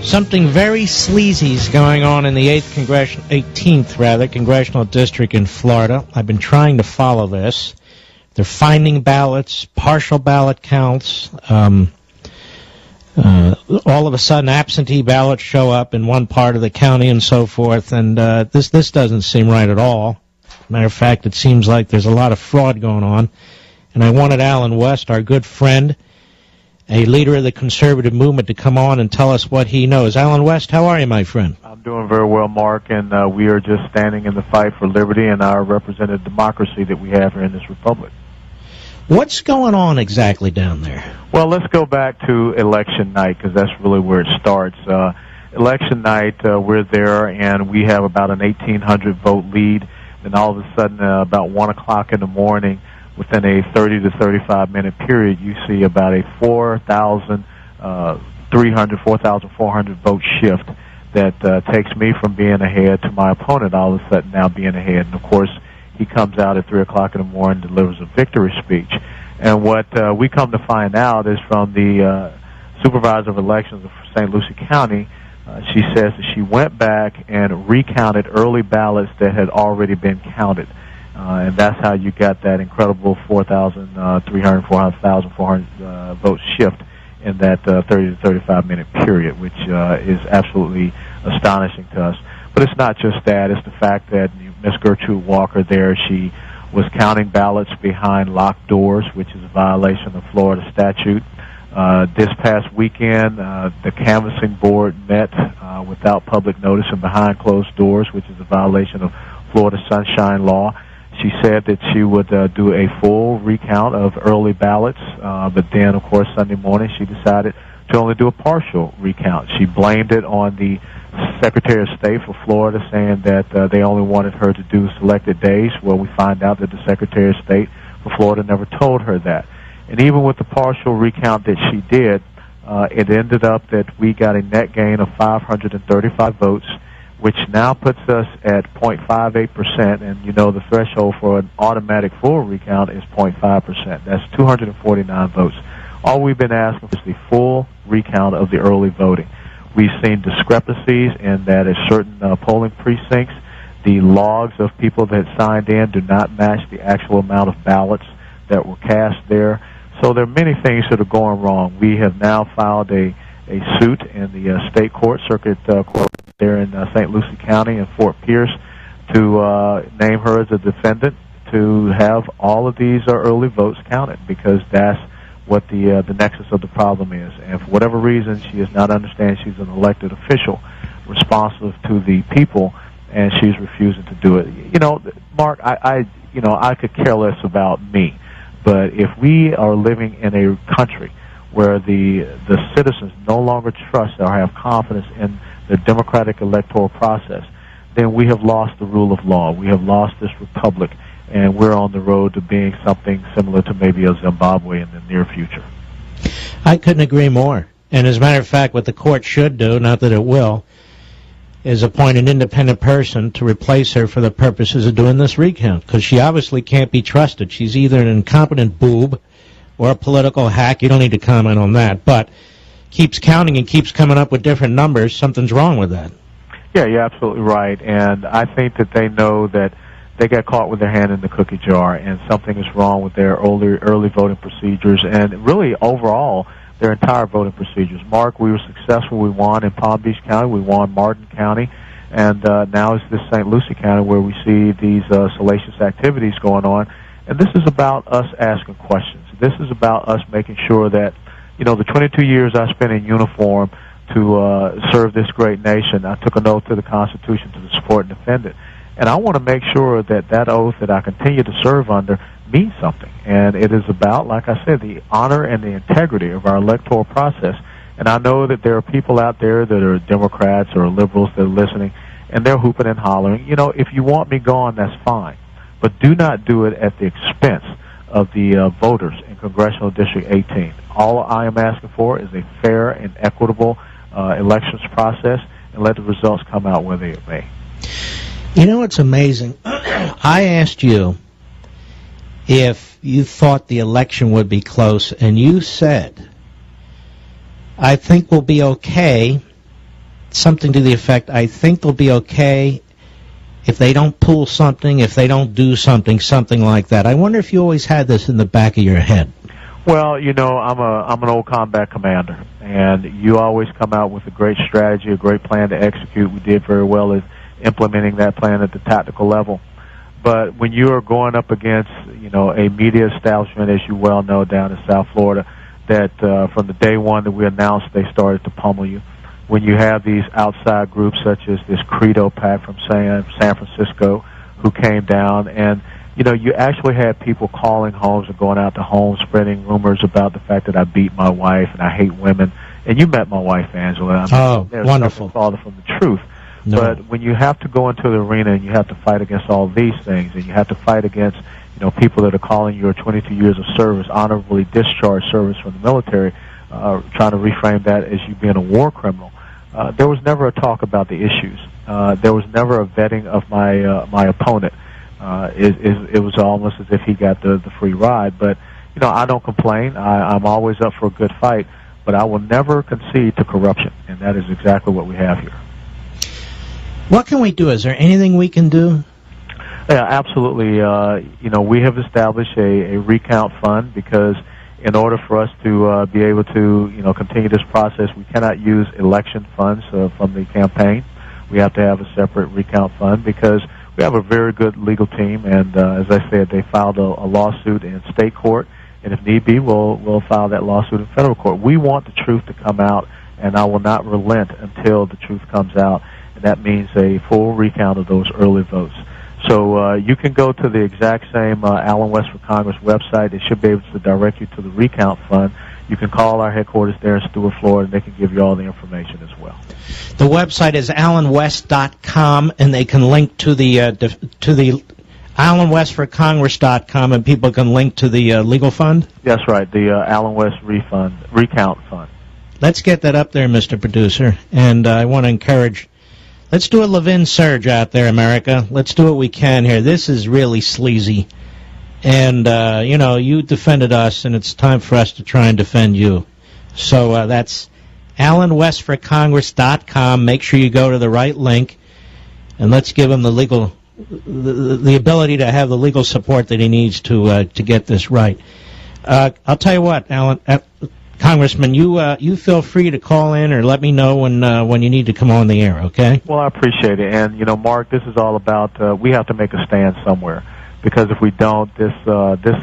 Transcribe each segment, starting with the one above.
Something very sleazy is going on in the 18th Congressional District in Florida. I've been trying to follow this. They're finding ballots, partial ballot counts. All of a sudden, absentee ballots show up in one part of the county and so forth, and this doesn't seem right at all. Matter of fact, it seems like there's a lot of fraud going on. And I wanted Alan West, our good friend, a leader of the conservative movement, to come on and tell us what he knows. Alan West, how are you, my friend? I'm doing very well, Mark, and we are just standing in the fight for liberty and our representative democracy that we have here in this republic. What's going on exactly down there? Well, let's go back to election night, because that's really where it starts. Election night, we're there, and we have about an 1,800 vote lead. Then all of a sudden, about 1 o'clock in the morning, within a 30 to 35 minute period, you see about a 4,400 vote shift that takes me from being ahead to my opponent all of a sudden now being ahead. And of course, he comes out at 3 o'clock in the morning, delivers a victory speech. And what we come to find out is from the supervisor of elections of St. Lucie County, she says that she went back and recounted early ballots that had already been counted. And that's how you got that incredible 4,400 vote shift in that 30 to 35 minute period, which is absolutely astonishing to us. But it's not just that. It's the fact that Miss Gertrude Walker there, she was counting ballots behind locked doors, which is a violation of Florida statute. This past weekend, the canvassing board met without public notice and behind closed doors, which is a violation of Florida Sunshine Law. She said that she would do a full recount of early ballots, but then, of course, Sunday morning she decided to only do a partial recount. She blamed it on the Secretary of State for Florida, saying that they only wanted her to do selected days. Well, we find out that the Secretary of State for Florida never told her that. And even with the partial recount that she did, it ended up that we got a net gain of 535 votes, which now puts us at 0.58%, and you know the threshold for an automatic full recount is 0.5%. That's 249 votes. All we've been asking is the full recount of the early voting. We've seen discrepancies in that at certain polling precincts, the logs of people that signed in do not match the actual amount of ballots that were cast there. So there are many things that are going wrong. We have now filed a suit in the state court, circuit court there in St. Lucie County and Fort Pierce, to name her as a defendant, to have all of these early votes counted, because that's what the nexus of the problem is. And for whatever reason, she does not understand she's an elected official responsive to the people, and she's refusing to do it. You know, Mark, I could care less about me, but if we are living in a country where the citizens no longer trust or have confidence in the democratic electoral process, then we have lost the rule of law. We have lost this republic, and we're on the road to being something similar to maybe a Zimbabwe in the near future. I couldn't agree more. And as a matter of fact, what the court should do, not that it will, is appoint an independent person to replace her for the purposes of doing this recount, because she obviously can't be trusted. She's either an incompetent boob or a political hack. You don't need to comment on that, but keeps counting and keeps coming up with different numbers. Something's wrong with that. Yeah, you're absolutely right, and I think that they know that they got caught with their hand in the cookie jar, and something is wrong with their early voting procedures, and really overall their entire voting procedures. Mark, we were successful. We won in Palm Beach County. We won Martin County, and now it's this St. Lucie County where we see these salacious activities going on. And this is about us asking questions. This is about us making sure that, you know, the 22 years I spent in uniform to serve this great nation, I took an oath to the Constitution to support and defend it. And I want to make sure that that oath that I continue to serve under means something. And it is about, like I said, the honor and the integrity of our electoral process. And I know that there are people out there that are Democrats or liberals that are listening, and they're hooping and hollering. You know, if you want me gone, that's fine. But do not do it at the expense of the voters in Congressional District 18. All I am asking for is a fair and equitable elections process, and let the results come out where they may. You know, it's amazing. I asked you if you thought the election would be close, and you said, I think we'll be okay something to the effect, I think they'll be okay if they don't pull something, if they don't do something, something like that. I wonder if you always had this in the back of your head. Well, you know, I'm an old combat commander, and you always come out with a great strategy, a great plan to execute. We did very well at implementing that plan at the tactical level. But when you are going up against, you know, a media establishment, as you well know, down in South Florida, that from the day one that we announced, they started to pummel you. When you have these outside groups such as this Credo Pack from San Francisco who came down, and you know, you actually had people calling homes and going out to homes, spreading rumors about the fact that I beat my wife and I hate women. And you met my wife, Angela. I mean, there's wonderful. nothing farther from the truth. No. But when you have to go into the arena and you have to fight against all these things, and you have to fight against, you know, people that are calling your 22 years of service, honorably discharged service from the military, trying to reframe that as you being a war criminal, there was never a talk about the issues. There was never a vetting of my opponent. It was almost as if he got the free ride. But, you know, I don't complain. I'm always up for a good fight, but I will never concede to corruption, and that is exactly what we have here. What can we do? Is there anything we can do? Yeah, absolutely. You know, we have established a recount fund because in order for us to be able to, you know, continue this process, we cannot use election funds from the campaign. We have to have a separate recount fund because we have a very good legal team, and as I said, they filed a lawsuit in state court, and if need be, we'll file that lawsuit in federal court. We want the truth to come out, and I will not relent until the truth comes out, and that means a full recount of those early votes. So you can go to the exact same Allen West for Congress website. It should be able to direct you to the recount fund. You can call our headquarters there in Stuart, Florida, and they can give you all the information as well. The website is allenwest.com, and they can link to the allenwestforcongress.com, and people can link to the legal fund? That's right, the Allen West Recount Fund. Let's get that up there, Mr. Producer, and I want to encourage, let's do a Levin surge out there, America. Let's do what we can here. This is really sleazy. And, you know, you defended us, and it's time for us to try and defend you. So that's allenwestforcongress.com. Make sure you go to the right link, and let's give him the ability to have the legal support that he needs to get this right. I'll tell you what, Alan, Congressman, you feel free to call in or let me know when you need to come on the air, okay? Well, I appreciate it. And, you know, Mark, this is all about we have to make a stand somewhere. Because if we don't, this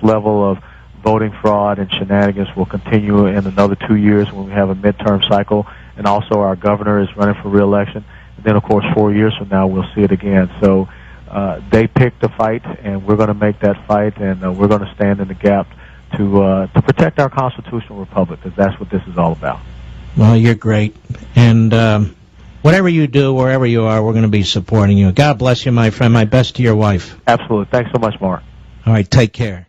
level of voting fraud and shenanigans will continue in another 2 years when we have a midterm cycle, and also our governor is running for re-election. And then, of course, 4 years from now, we'll see it again. So they picked the fight, and we're going to make that fight, and we're going to stand in the gap to protect our constitutional republic, because that's what this is all about. Well, you're great. And whatever you do, wherever you are, we're going to be supporting you. God bless you, my friend. My best to your wife. Absolutely. Thanks so much, Mark. All right, take care.